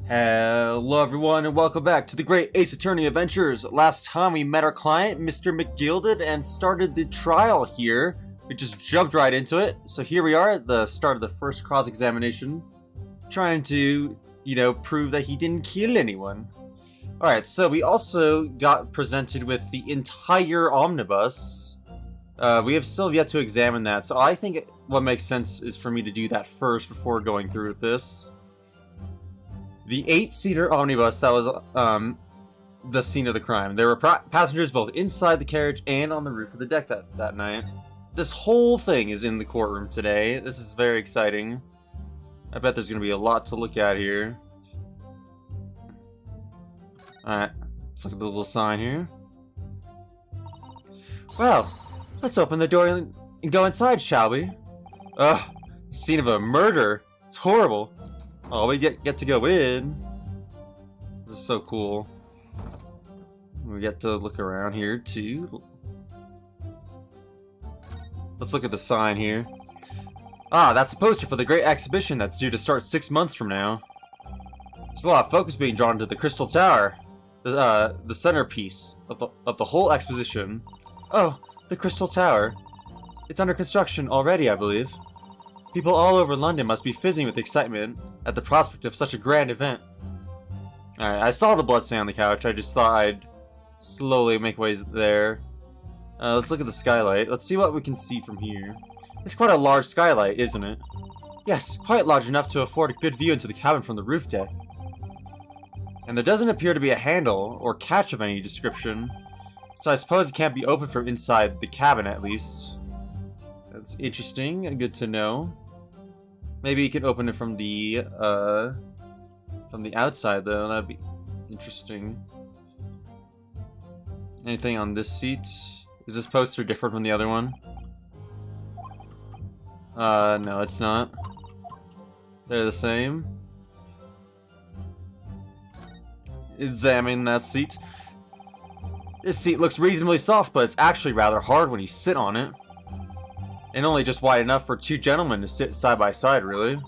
Hello everyone and welcome back to the Great Ace Attorney Adventures. Last time we met our client, Mr. McGilded, and started the trial here. We just jumped right into it. So here we are at the start of the first cross-examination, trying to, prove that he didn't kill anyone. Alright, so we also got presented with the entire omnibus. We have still yet to examine that, so I think what makes sense is for me to do that first before going through with this. The 8-seater omnibus that was the scene of the crime. There were passengers both inside the carriage and on the roof of the deck that night. This whole thing is in the courtroom today. This is very exciting. I bet there's going to be a lot to look at here. Alright, let's look at the little sign here. Well, let's open the door and go inside, shall we? Ugh, scene of a murder. It's horrible. Oh, we get to go in. This is so cool. We get to look around here too. Let's look at the sign here. Ah, that's a poster for the great exhibition that's due to start 6 months from now. There's a lot of focus being drawn to the Crystal Tower, the centerpiece of the whole exposition. Oh, the Crystal Tower. It's under construction already, I believe. People all over London must be fizzing with excitement at the prospect of such a grand event. Alright, I saw the bloodstain on the couch. I just thought I'd slowly make ways there. Let's look at the skylight. Let's see what we can see from here. It's quite a large skylight, isn't it? Yes, quite large enough to afford a good view into the cabin from the roof deck. And there doesn't appear to be a handle or catch of any description, so I suppose it can't be opened from inside the cabin at least. That's interesting and good to know. Maybe you can open it from the outside though. That'd be interesting. Anything on this seat? Is this poster different from the other one? No, it's not. They're the same. Examine that seat. This seat looks reasonably soft, but it's actually rather hard when you sit on it. And only just wide enough for 2 gentlemen to sit side by side, really.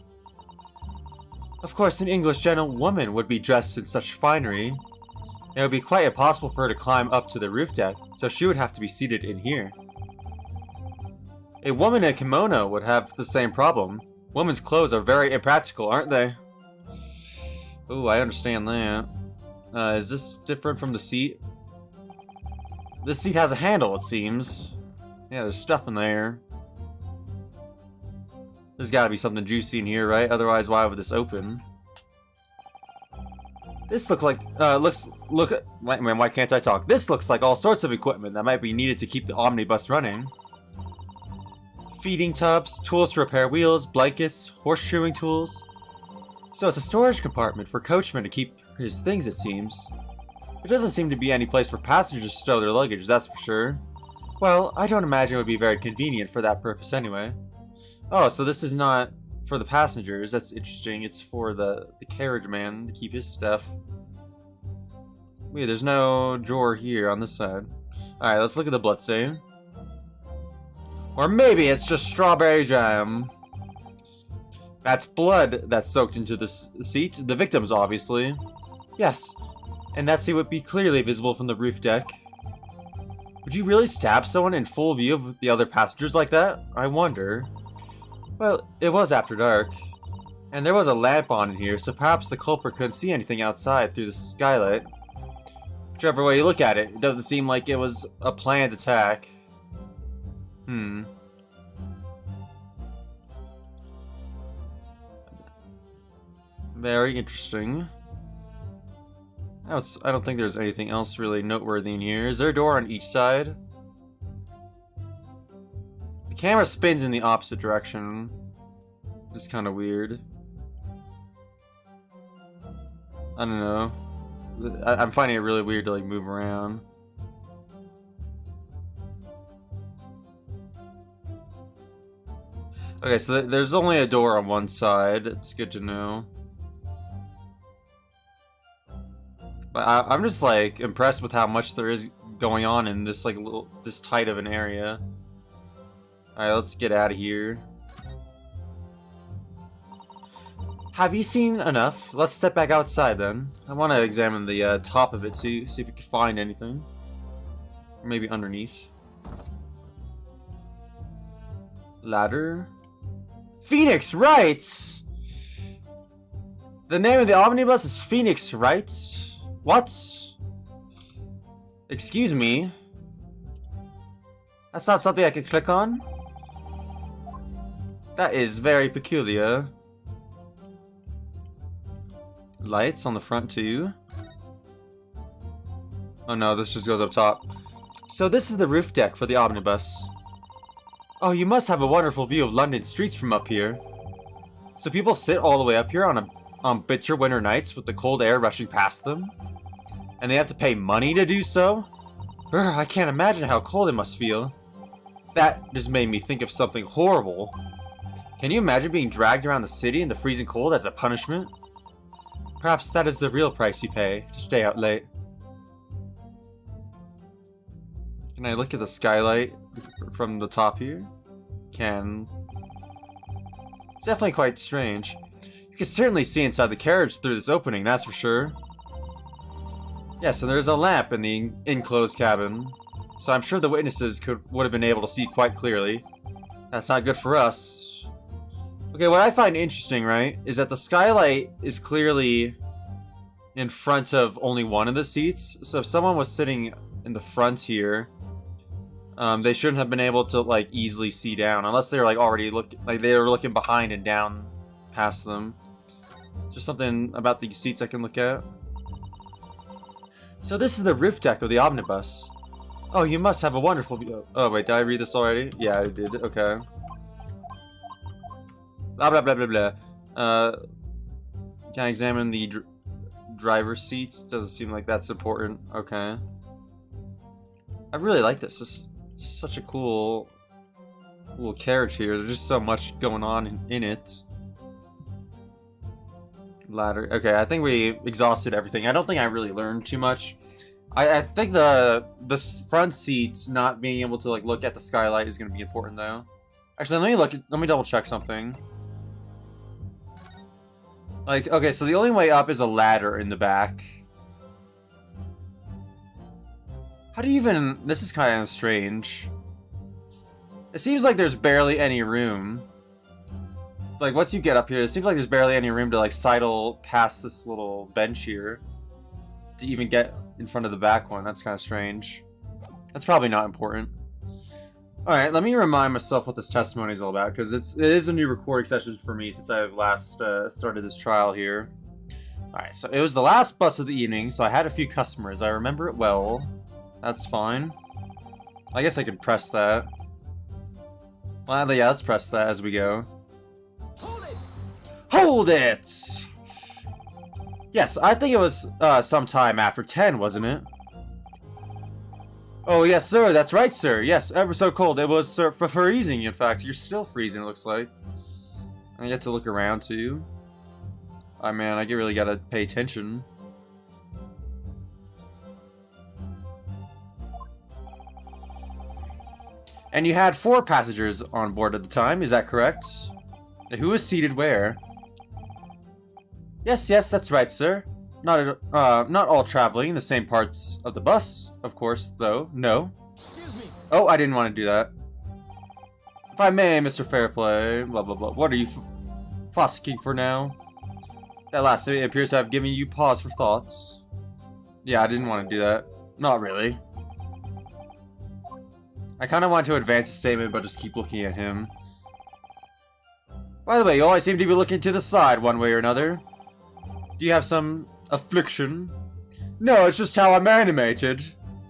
Of course, an English gentlewoman would be dressed in such finery. It would be quite impossible for her to climb up to the roof deck, so she would have to be seated in here. A woman in a kimono would have the same problem. Women's clothes are very impractical, aren't they? Ooh, I understand that. Is this different from the seat? This seat has a handle, it seems. Yeah, there's stuff in there. There's gotta be something juicy in here, right? Otherwise, why would this open? This looks like, why can't I talk? This looks like all sorts of equipment that might be needed to keep the omnibus running. Feeding tubs, tools to repair wheels, blankets, horseshoeing tools. So it's a storage compartment for coachmen to keep his things, it seems. There doesn't seem to be any place for passengers to stow their luggage, that's for sure. Well, I don't imagine it would be very convenient for that purpose anyway. Oh, so this is not for the passengers. That's interesting. It's for the carriage man to keep his stuff. Wait, there's no drawer here on this side. Alright, let's look at the bloodstain. Or maybe it's just strawberry jam. That's blood that's soaked into this seat. The victim's, obviously. Yes, and that seat would be clearly visible from the roof deck. Would you really stab someone in full view of the other passengers like that? I wonder. Well, it was after dark, and there was a lamp on in here, so perhaps the culprit couldn't see anything outside through the skylight. Whichever way you look at it, it doesn't seem like it was a planned attack. Very interesting. I don't think there's anything else really noteworthy in here. Is there a door on each side? The camera spins in the opposite direction. It's kind of weird. I don't know. I'm finding it really weird to like move around. Okay, so there's only a door on one side. It's good to know. But I'm just like impressed with how much there is going on in this like this tight of an area. All right, let's get out of here. Have you seen enough? Let's step back outside then. I want to examine the top of it too, see if we can find anything. Or maybe underneath. Ladder. Phoenix Wright! The name of the omnibus is Phoenix Wright? What? Excuse me? That's not something I could click on? That is very peculiar. Lights on the front too. Oh no, this just goes up top. So this is the roof deck for the omnibus. Oh, you must have a wonderful view of London streets from up here. So people sit all the way up here on bitter winter nights with the cold air rushing past them? And they have to pay money to do so? Urgh, I can't imagine how cold it must feel. That just made me think of something horrible. Can you imagine being dragged around the city in the freezing cold as a punishment? Perhaps that is the real price you pay to stay out late. Can I look at the skylight from the top here? Can. It's definitely quite strange. You can certainly see inside the carriage through this opening, that's for sure. Yes, and there's a lamp in the enclosed cabin. So I'm sure the witnesses would have been able to see quite clearly. That's not good for us. Okay, what I find interesting, right, is that the skylight is clearly in front of only one of the seats. So if someone was sitting in the front here, they shouldn't have been able to like easily see down, unless they were like already they were looking behind and down past them. Is there something about these seats I can look at? So this is the roof deck of the omnibus. Oh, you must have a wonderful view. Oh wait, did I read this already? Yeah, I did. Okay. Blah blah blah blah blah. Can I examine the driver's seats? Doesn't seem like that's important. Okay. I really like this. This is such a cool carriage here. There's just so much going on in it. Ladder. Okay, I think we exhausted everything. I don't think I really learned too much. I think the front seat not being able to like look at the skylight is going to be important though. Actually, let me double check something. Like, okay, so the only way up is a ladder in the back. How do you even... This is kind of strange. It seems like there's barely any room. Like, once you get up here, it seems like there's barely any room to, like, sidle past this little bench here. To even get in front of the back one. That's kind of strange. That's probably not important. Alright, let me remind myself what this testimony is all about, because it is a new recording session for me since I've last started this trial here. Alright, so it was the last bus of the evening, so I had a few customers. I remember it well. That's fine. I guess I could press that. Well, yeah, let's press that as we go. Hold it! Hold it! Yes, I think it was sometime after 10, wasn't it? Oh, yes, sir. That's right, sir. Yes, ever so cold. It was, sir, for freezing, in fact. You're still freezing, it looks like. I get to look around, too. Oh, man, I really gotta pay attention. And you had 4 passengers on board at the time, is that correct? Who was seated where? Yes, that's right, sir. Not all traveling in the same parts of the bus, of course, though. No. Excuse me. Oh, I didn't want to do that. If I may, Mr. Fairplay, blah blah blah. What are you fusking for now? That last statement appears to have given you pause for thoughts. Yeah, I didn't want to do that. Not really. I kind of want to advance the statement, but just keep looking at him. By the way, you always seem to be looking to the side one way or another. Do you have some affliction? No, it's just how I'm animated.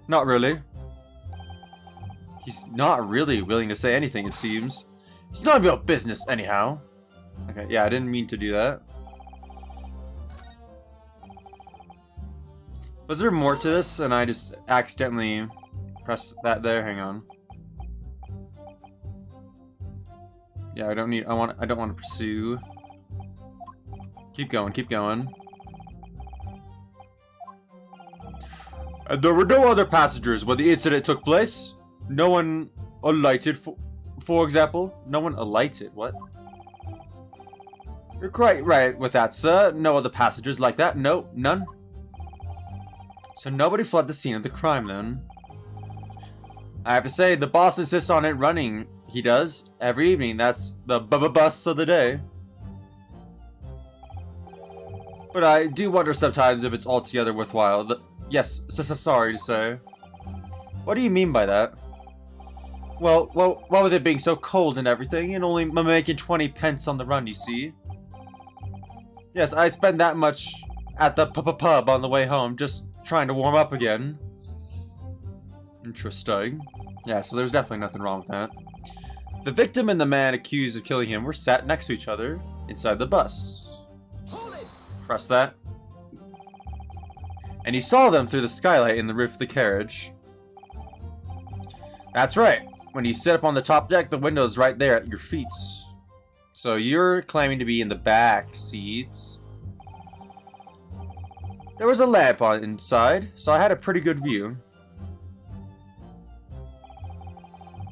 Not really. He's not really willing to say anything, it seems. It's none of your business, anyhow. Okay, yeah, I didn't mean to do that. Was there more to this and I just accidentally pressed that there? Hang on. Yeah, I don't want to pursue. Keep going, keep going. And there were no other passengers when the incident took place. No one alighted, for example. No one alighted, what? You're quite right with that, sir. No other passengers like that. No, none. So nobody fled the scene of the crime, then. I have to say, the boss insists on it running. He does. Every evening. That's the bus of the day. But I do wonder sometimes if it's altogether worthwhile. Yes, sorry to say. What do you mean by that? Well, with it being so cold and everything, and only making 20 pence on the run, you see. Yes, I spend that much at the pub on the way home, just trying to warm up again. Interesting. Yeah, so there's definitely nothing wrong with that. The victim and the man accused of killing him were sat next to each other inside the bus. Press that. And he saw them through the skylight in the roof of the carriage. That's right. When you sit up on the top deck, the window's right there at your feet. So you're claiming to be in the back seats. There was a lamp on inside, so I had a pretty good view.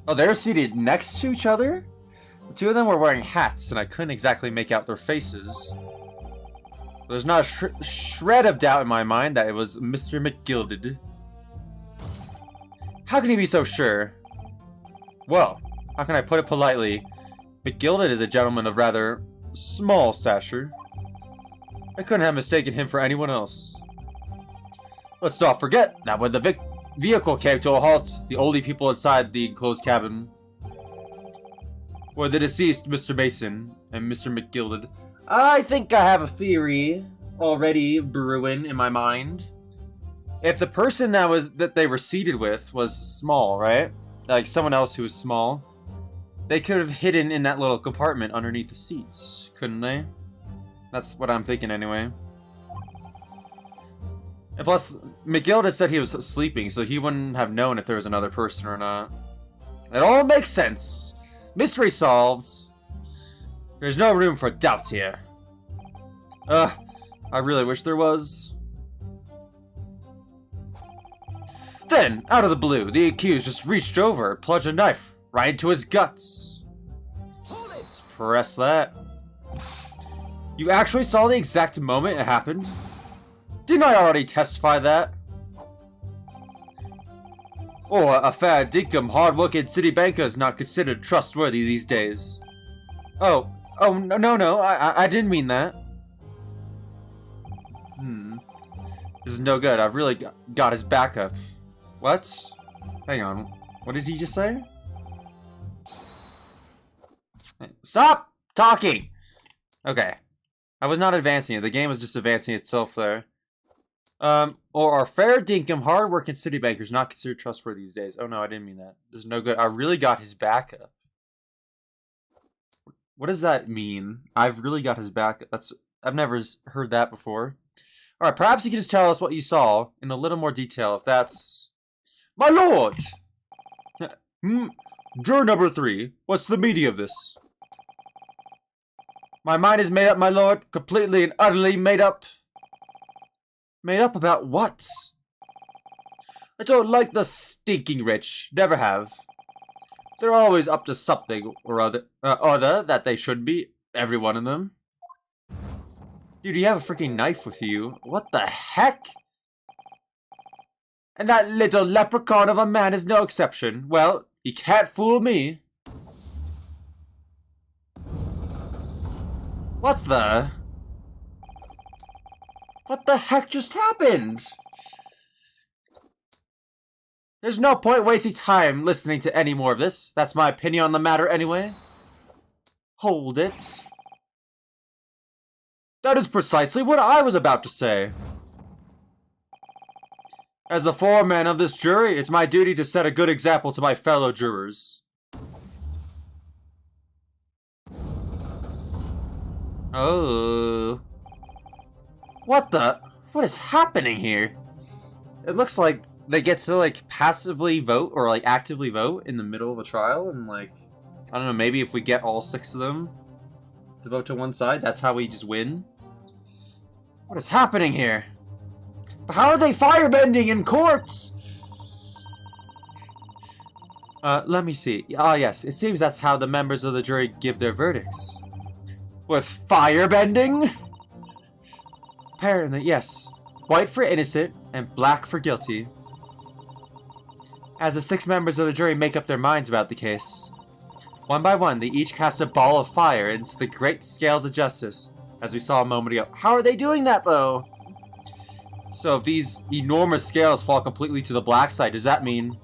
Oh, they're seated next to each other? The two of them were wearing hats, and I couldn't exactly make out their faces. There's not a shred of doubt in my mind that it was Mr. McGilded. How can he be so sure? Well, how can I put it politely? McGilded is a gentleman of rather small stature. I couldn't have mistaken him for anyone else. Let's not forget that when the vehicle came to a halt, the only people inside the enclosed cabin were the deceased Mr. Mason and Mr. McGilded. I think I have a theory already brewing in my mind. If the person that they were seated with was small, right? Like someone else who was small, they could have hidden in that little compartment underneath the seats, couldn't they? That's what I'm thinking anyway. And plus, McGilded said he was sleeping, so he wouldn't have known if there was another person or not. It all makes sense. Mystery solved. There's no room for doubt here. I really wish there was. Then, out of the blue, the accused just reached over, plunged a knife right into his guts. Let's press that. You actually saw the exact moment it happened? Didn't I already testify that? Or a fair, dinkum, hard-working city banker is not considered trustworthy these days. Oh, no, I didn't mean that. This is no good. I've really got his back up. What? Hang on. What did he just say? Stop talking! Okay. I was not advancing it. The game was just advancing itself there. Or are fair dinkum, hard-working city bankers not considered trustworthy these days? Oh no, I didn't mean that. There's no good. I really got his back up. What does that mean? I've really got his back up. I've never heard that before. Alright, perhaps you can just tell us what you saw in a little more detail, if that's... My lord! Juror number 3, what's the meaning of this? My mind is made up, my lord. Completely and utterly made up. Made up about what? I don't like the stinking rich. Never have. They're always up to something or other that they should be. Every one of them. Dude, you have a freaking knife with you. What the heck? And that little leprechaun of a man is no exception. Well, he can't fool me. What the? What the heck just happened? There's no point wasting time listening to any more of this. That's my opinion on the matter anyway. Hold it. That is precisely what I was about to say. As the foreman of this jury, it's my duty to set a good example to my fellow jurors. Oh. What is happening here? It looks like they get to like passively vote or like actively vote in the middle of a trial, and like, I don't know, maybe if we get all 6 of them to vote to one side, that's how we just win. What is happening here? How are they firebending in courts? Let me see. Ah, yes, it seems that's how the members of the jury give their verdicts. With firebending? Apparently, yes. White for innocent and black for guilty. As the 6 members of the jury make up their minds about the case, one by one, they each cast a ball of fire into the great scales of justice, as we saw a moment ago. How are they doing that, though? So if these enormous scales fall completely to the black side, does that mean...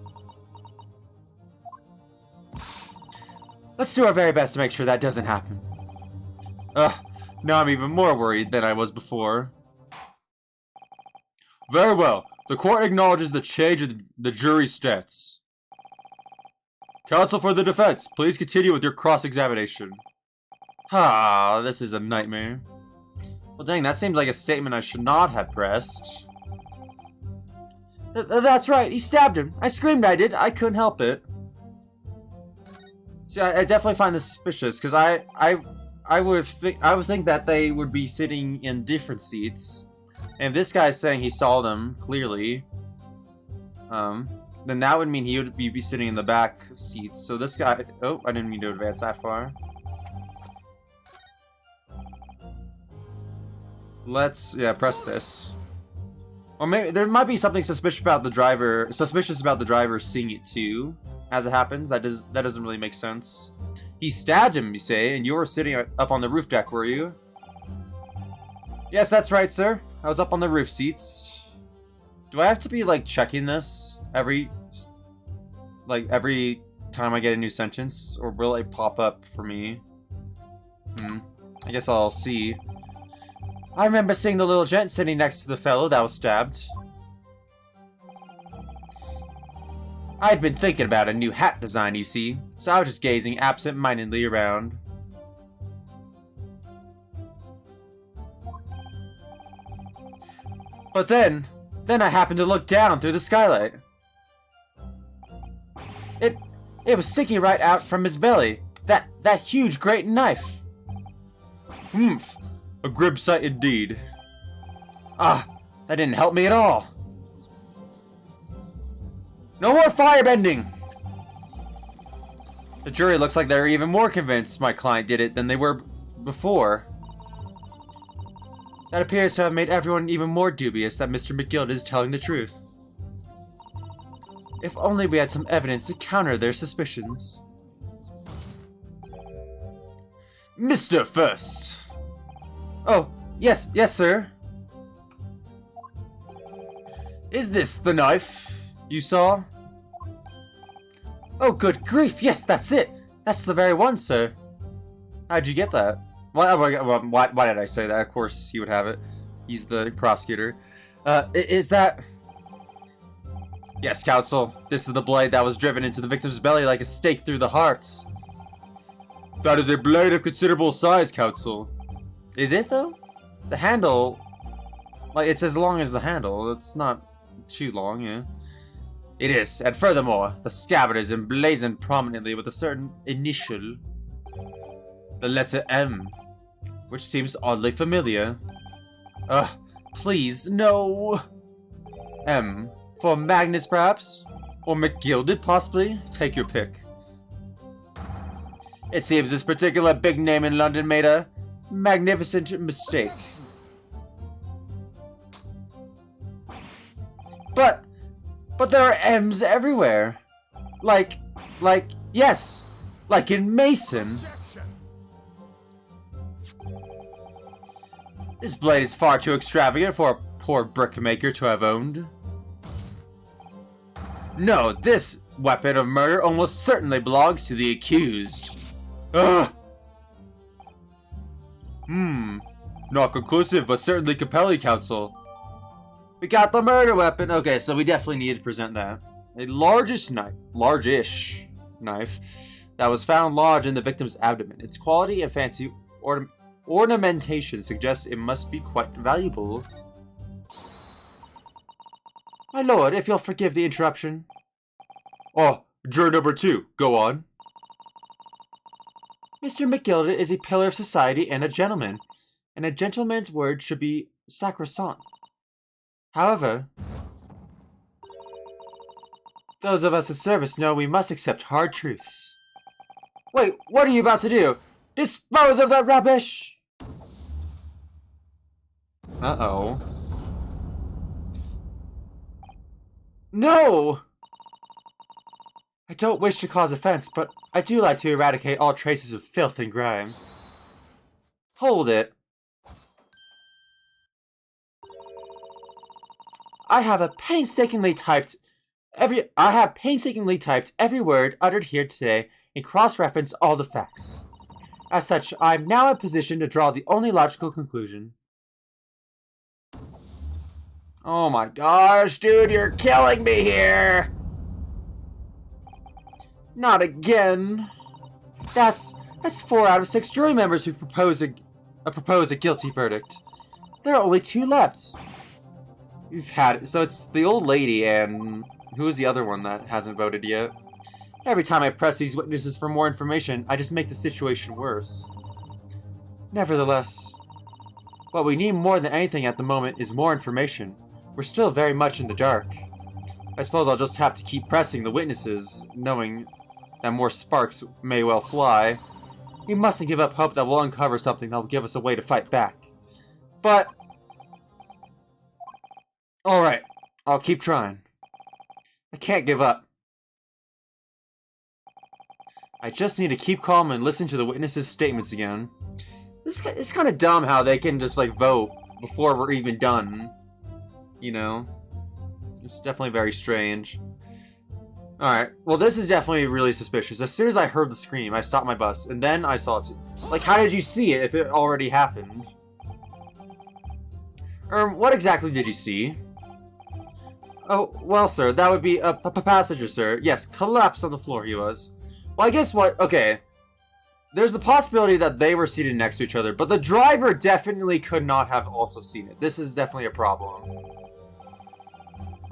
Let's do our very best to make sure that doesn't happen. Now I'm even more worried than I was before. Very well. The court acknowledges the change in the jury's stats. Counsel for the defense, please continue with your cross-examination. This is a nightmare. Well, dang, that seems like a statement I should not have pressed. That's right, he stabbed him. I screamed I did, I couldn't help it. See, I definitely find this suspicious, because I would think that they would be sitting in different seats. And if this guy's saying he saw them, clearly, then that would mean he would be sitting in the back seats. So this guy... Oh, I didn't mean to advance that far. Let's... Yeah, press this. Or maybe there might be something suspicious about the driver seeing it too, as it happens. That doesn't really make sense. He stabbed him, you say, and you were sitting up on the roof deck, were you? Yes, that's right, sir. I was up on the roof seats. Do I have to be, like, checking this every time I get a new sentence? Or will it pop up for me? I guess I'll see. I remember seeing the little gent sitting next to the fellow that was stabbed. I'd been thinking about a new hat design, you see, so I was just gazing absent-mindedly around. But then I happened to look down through the skylight. It was sticking right out from his belly. That huge great knife. Humph. A grim sight indeed. That didn't help me at all. No more firebending! The jury looks like they're even more convinced my client did it than they were before. That appears to have made everyone even more dubious that Mr. McGill is telling the truth. If only we had some evidence to counter their suspicions. Mr. First! Oh, yes, sir. Is this the knife you saw? Oh, good grief, yes, that's it. That's the very one, sir. How'd you get that? Why did I say that? Of course he would have it. He's the prosecutor. Is that... Yes, counsel. This is the blade that was driven into the victim's belly like a stake through the heart. That is a blade of considerable size, counsel. Is it, though? The handle... Like, it's as long as the handle. It's not too long, yeah. It is, and furthermore, the scabbard is emblazoned prominently with a certain initial. The letter M, which seems oddly familiar. Please, no. M, for Magnus, perhaps? Or McGilded, possibly? Take your pick. It seems this particular big name in London made a magnificent mistake. But there are M's everywhere. Yes, like in Mason. This blade is far too extravagant for a poor brickmaker to have owned. No, this weapon of murder almost certainly belongs to the accused. Ugh. Not conclusive, but certainly compelling, counsel. We got the murder weapon. Okay, so we definitely needed to present that. A largish knife that was found lodged in the victim's abdomen. Its quality and fancy ornamentation suggests it must be quite valuable. My lord, if you'll forgive the interruption. Oh, juror number 2, go on. Mr. McGilded is a pillar of society and a gentleman, and a gentleman's word should be sacrosanct. However, those of us in service know we must accept hard truths. Wait, what are you about to do? Dispose of that rubbish! Uh-oh. No! I don't wish to cause offense, but I do like to eradicate all traces of filth and grime. Hold it. I have painstakingly typed every word uttered here today and cross-reference all the facts. As such, I am now in position to draw the only logical conclusion. Oh my gosh, dude, you're killing me here! Not again. That's 4 out of 6 jury members who've proposed a guilty verdict. There are only 2 left. So it's the old lady and who is the other one that hasn't voted yet? Every time I press these witnesses for more information, I just make the situation worse. Nevertheless, what we need more than anything at the moment is more information. We're still very much in the dark. I suppose I'll just have to keep pressing the witnesses, knowing that more sparks may well fly. We mustn't give up hope that we'll uncover something that will give us a way to fight back. But... alright, I'll keep trying. I can't give up. I just need to keep calm and listen to the witnesses' statements again. It's kind of dumb how they can just, like, vote before we're even done. You know? It's definitely very strange. Alright, well this is definitely really suspicious. As soon as I heard the scream, I stopped my bus, and then I saw it too. Like, how did you see it if it already happened? What exactly did you see? Oh, well sir, that would be a passenger, sir. Yes, collapsed on the floor he was. Well, I guess what... okay. There's the possibility that they were seated next to each other, but the driver definitely could not have also seen it. This is definitely a problem.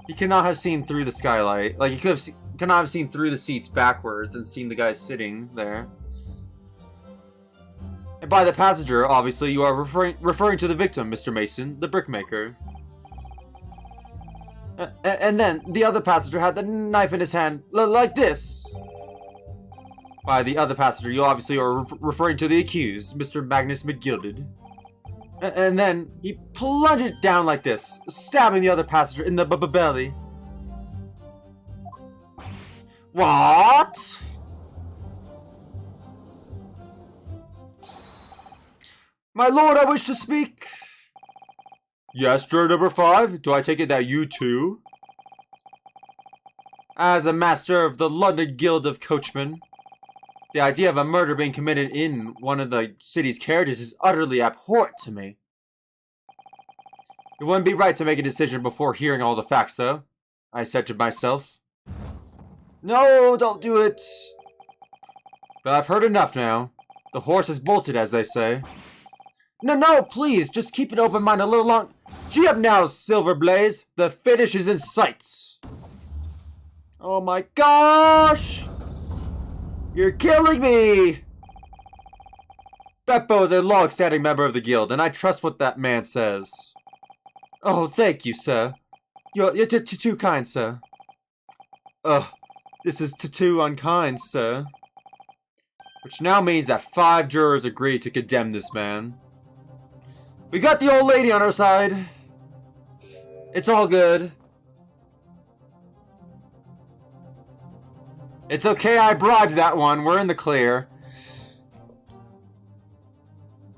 He cannot have seen through the skylight. Like, he cannot have seen through the seats backwards and seen the guy sitting there. And by the passenger, obviously, you are referring to the victim, Mr. Mason, the brickmaker. And then, the other passenger had the knife in his hand, like this. By the other passenger, you obviously are referring to the accused, Mr. Magnus McGilded. And then, he plunged it down like this, stabbing the other passenger in the belly. What? My lord, I wish to speak. Yes, juror number 5. Do I take it that you too? As a master of the London Guild of Coachmen, the idea of a murder being committed in one of the city's carriages is utterly abhorrent to me. It wouldn't be right to make a decision before hearing all the facts, though, I said to myself. No, don't do it. But I've heard enough now. The horse has bolted, as they say. No, please, just keep an open mind a little long. Gee up now, Silverblaze. The finish is in sight. Oh my gosh! You're killing me! Beppo is a long-standing member of the guild, and I trust what that man says. Oh, thank you, sir. You're too kind, sir. Ugh, this is too unkind, sir. Which now means that 5 jurors agree to condemn this man. We got the old lady on our side. It's all good. It's okay, I bribed that one. We're in the clear.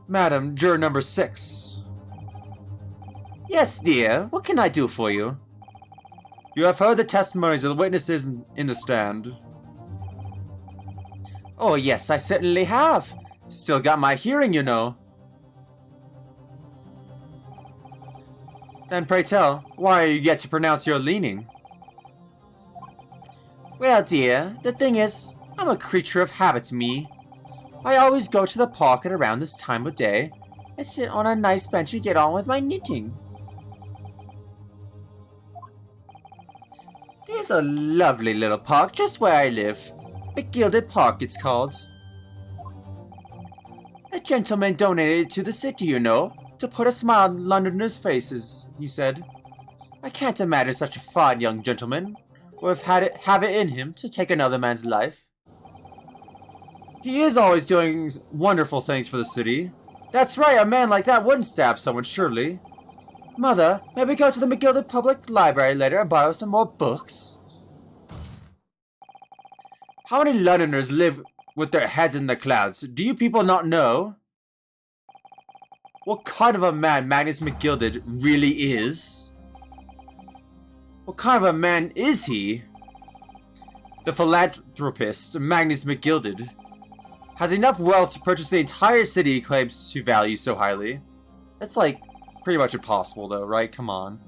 Madam, juror number 6. Yes, dear. What can I do for you? You have heard the testimonies of the witnesses in the stand. Oh, yes, I certainly have. Still got my hearing, you know. Then pray tell, why are you yet to pronounce your leaning? Well, dear, the thing is, I'm a creature of habit, me. I always go to the park at around this time of day and sit on a nice bench and get on with my knitting. There's a lovely little park just where I live. The Gilded Park, it's called. A gentleman donated it to the city, you know, to put a smile on Londoners' faces, he said. I can't imagine such a fine young gentleman would have it in him to take another man's life. He is always doing wonderful things for the city. That's right, a man like that wouldn't stab someone, surely. Mother, may we go to the McGilded Public Library later and borrow some more books? How many Londoners live with their heads in the clouds? Do you people not know? What kind of a man Magnus McGilded really is? What kind of a man is he? The philanthropist, Magnus McGilded, has enough wealth to purchase the entire city he claims to value so highly. That's like pretty much impossible though, right? Come on.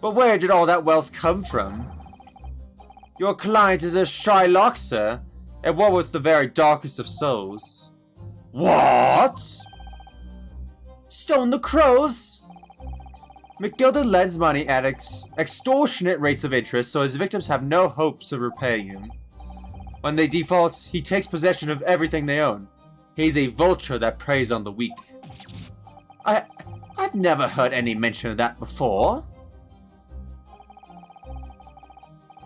But where did all that wealth come from? Your client is a Shylock, sir, and one with the very darkest of souls. What? Stone the Crows? McGilded lends money at extortionate rates of interest, so his victims have no hopes of repaying him. When they default, he takes possession of everything they own. He's a vulture that preys on the weak. I've never heard any mention of that before.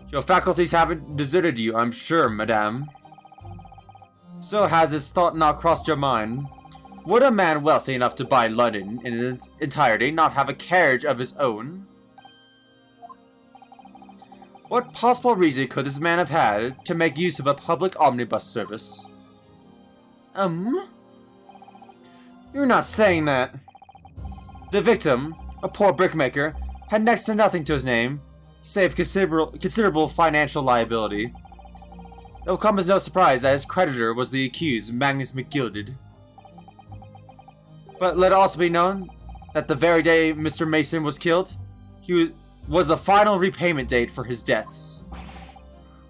Your faculties haven't deserted you, I'm sure, madame. So has this thought not crossed your mind? Would a man wealthy enough to buy London in its entirety not have a carriage of his own? What possible reason could this man have had to make use of a public omnibus service? You're not saying that. The victim, a poor brickmaker, had next to nothing to his name, save considerable financial liability. It will come as no surprise that his creditor was the accused, Magnus McGilded. But let it also be known that the very day Mr. Mason was killed, was the final repayment date for his debts.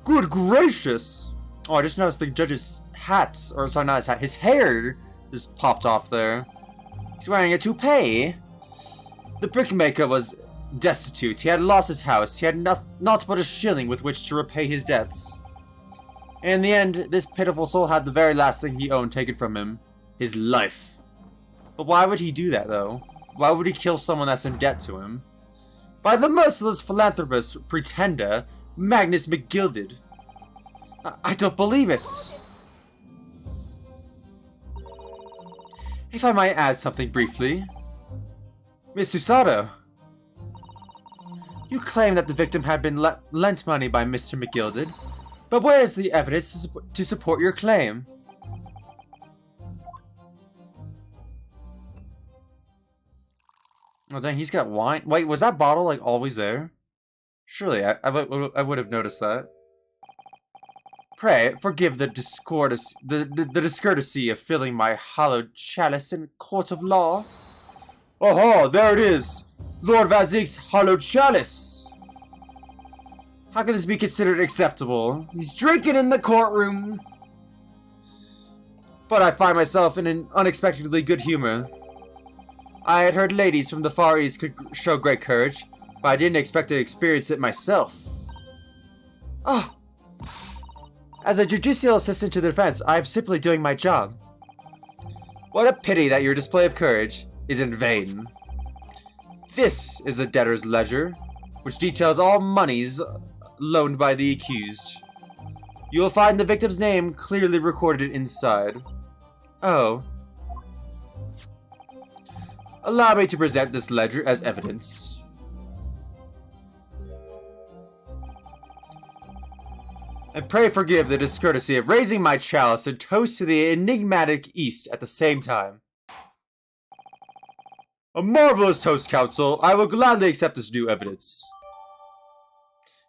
Good gracious! Oh, I just noticed the judge's hat, or sorry, not his hat, his hair just popped off there. He's wearing a toupee. The brickmaker was destitute. He had lost his house. He had not but a shilling with which to repay his debts. In the end, this pitiful soul had the very last thing he owned taken from him, his life. But why would he do that, though? Why would he kill someone that's in debt to him? By the merciless philanthropist pretender, Magnus McGilded. I don't believe it. If I might add something briefly. Miss Susato, you claim that the victim had been lent money by Mr. McGilded, but where is the evidence to support your claim? Oh dang, he's got wine. Wait, was that bottle like always there? Surely, I would have noticed that. Pray, forgive the discourtesy of filling my hallowed chalice in court of law. Oh, there it is! Lord Vazig's hallowed chalice! How can this be considered acceptable? He's drinking in the courtroom! But I find myself in an unexpectedly good humor. I had heard ladies from the Far East could show great courage, but I didn't expect to experience it myself. Oh! As a judicial assistant to the defense, I am simply doing my job. What a pity that your display of courage is in vain. This is the debtor's ledger, which details all monies loaned by the accused. You will find the victim's name clearly recorded inside. Oh. Allow me to present this ledger as evidence. And pray forgive the discourtesy of raising my chalice and toast to the enigmatic East at the same time. A marvelous toast, counsel. I will gladly accept this new evidence.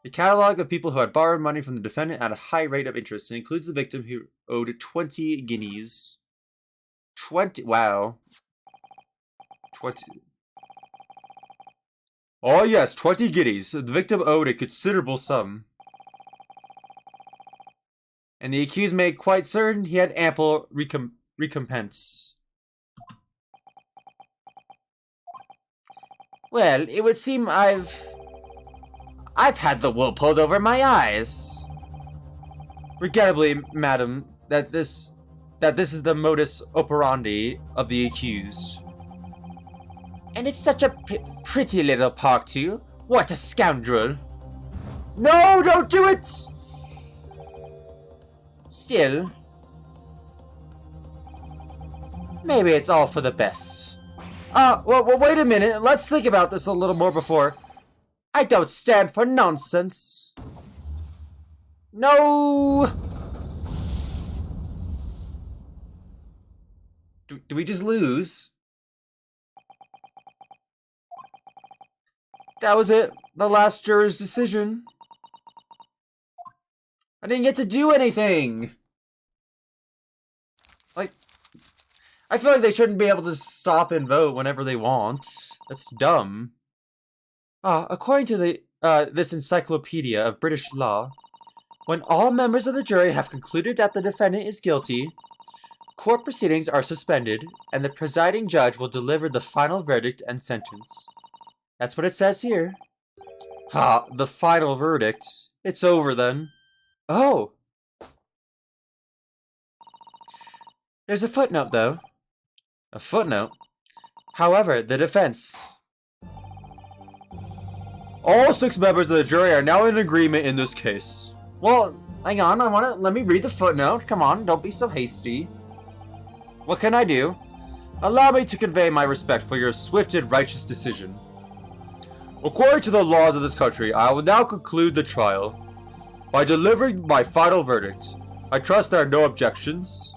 A catalog of people who had borrowed money from the defendant at a high rate of interest and includes the victim who owed 20 guineas. 20? Wow. 20. Oh yes, 20 guineas. The victim owed a considerable sum. And the accused made quite certain he had ample recompense. Well, it would seem I've had the wool pulled over my eyes. Regrettably, madam, that this is the modus operandi of the accused. And it's such a pretty little park too. What a scoundrel! No, don't do it! Still, maybe it's all for the best. Well, wait a minute. Let's think about this a little more before. I don't stand for nonsense. No! Do we just lose? That was it. The last juror's decision. I didn't get to do anything. Like, I feel like they shouldn't be able to stop and vote whenever they want. That's dumb. According to this encyclopedia of British law, when all members of the jury have concluded that the defendant is guilty, court proceedings are suspended, and the presiding judge will deliver the final verdict and sentence. That's what it says here. The final verdict. It's over then. Oh! There's a footnote, though. A footnote? However, the defense... All 6 members of the jury are now in agreement in this case. Well, hang on, let me read the footnote. Come on, don't be so hasty. What can I do? Allow me to convey my respect for your swift and righteous decision. According to the laws of this country, I will now conclude the trial by delivering my final verdict. I trust there are no objections.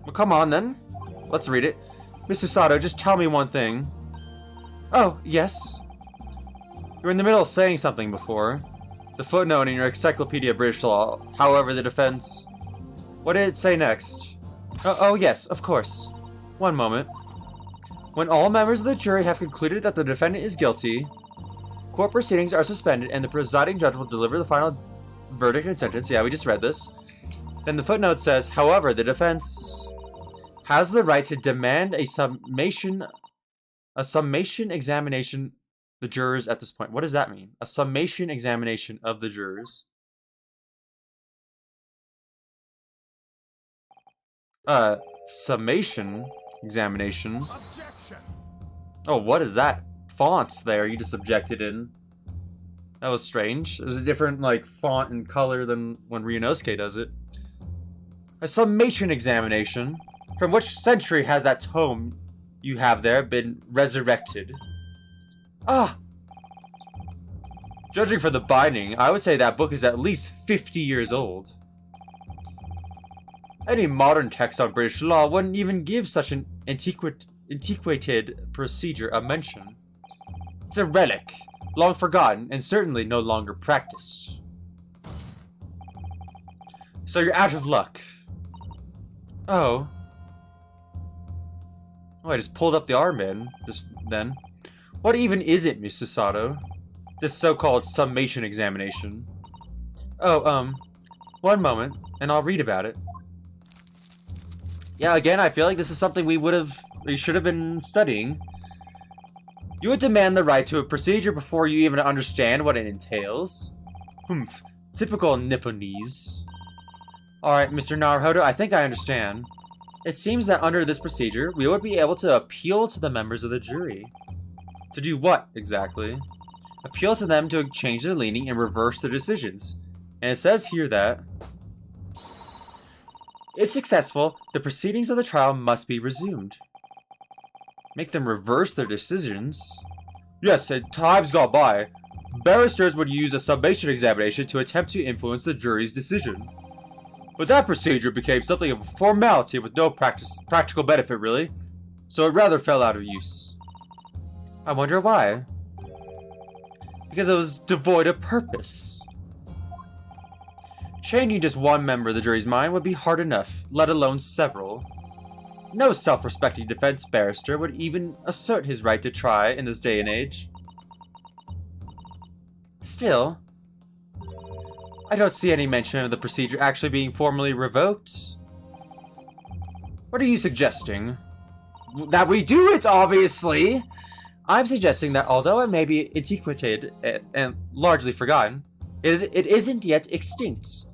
Well, come on then. Let's read it. Mr. Sato, just tell me one thing. Oh, yes. You were in the middle of saying something before. The footnote in your Encyclopedia of British Law. However, the defense... What did it say next? Oh, yes, of course. One moment. When all members of the jury have concluded that the defendant is guilty, court proceedings are suspended and the presiding judge will deliver the final verdict and sentence. Yeah, we just read this. Then the footnote says, however, the defense has the right to demand a summation examination of the jurors at this point. What does that mean? A summation examination of the jurors. Summation examination. Objection. Oh, what is that? Fonts there you just objected in. That was strange. It was a different, like, font and color than when Ryunosuke does it. A summation examination. From which century has that tome you have there been resurrected? Judging from the binding, I would say that book is at least 50 years old. Any modern text on British law wouldn't even give such an antiquated procedure a mention. It's a relic, long forgotten, and certainly no longer practiced. So you're out of luck. Oh. I just pulled up the armband just then. What even is it, Mr. Sato? This so-called summation examination. Oh, one moment, and I'll read about it. Yeah, again, I feel like this is something we should have been studying. You would demand the right to a procedure before you even understand what it entails. Humph, typical Nipponese. Alright, Mr. Naruhodo, I think I understand. It seems that under this procedure, we would be able to appeal to the members of the jury. To do what, exactly? Appeal to them to change their leaning and reverse their decisions. And it says here that... If successful, the proceedings of the trial must be resumed. Make them reverse their decisions? Yes, in times gone by, barristers would use a summation examination to attempt to influence the jury's decision. But that procedure became something of a formality with no practical benefit, really, so it rather fell out of use. I wonder why. Because it was devoid of purpose. Changing just one member of the jury's mind would be hard enough, let alone several. No self-respecting defense barrister would even assert his right to try in this day and age. Still, I don't see any mention of the procedure actually being formally revoked. What are you suggesting? That we do it, obviously! I'm suggesting that although it may be antiquated and largely forgotten, it isn't yet extinct.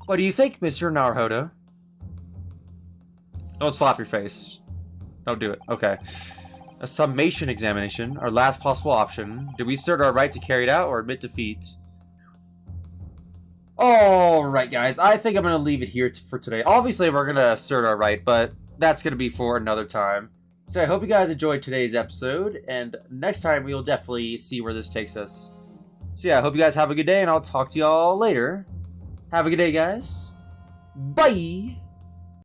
What do you think, Mr. Naruhodo? Don't slap your face. Don't do it. Okay. A summation examination, our last possible option. Do we assert our right to carry it out or admit defeat? Alright, guys, I think I'm going to leave it here for today. Obviously, we're going to assert our right, but that's going to be for another time. So I hope you guys enjoyed today's episode, and next time we will definitely see where this takes us. So yeah, I hope you guys have a good day, and I'll talk to y'all later. Have a good day, guys. Bye!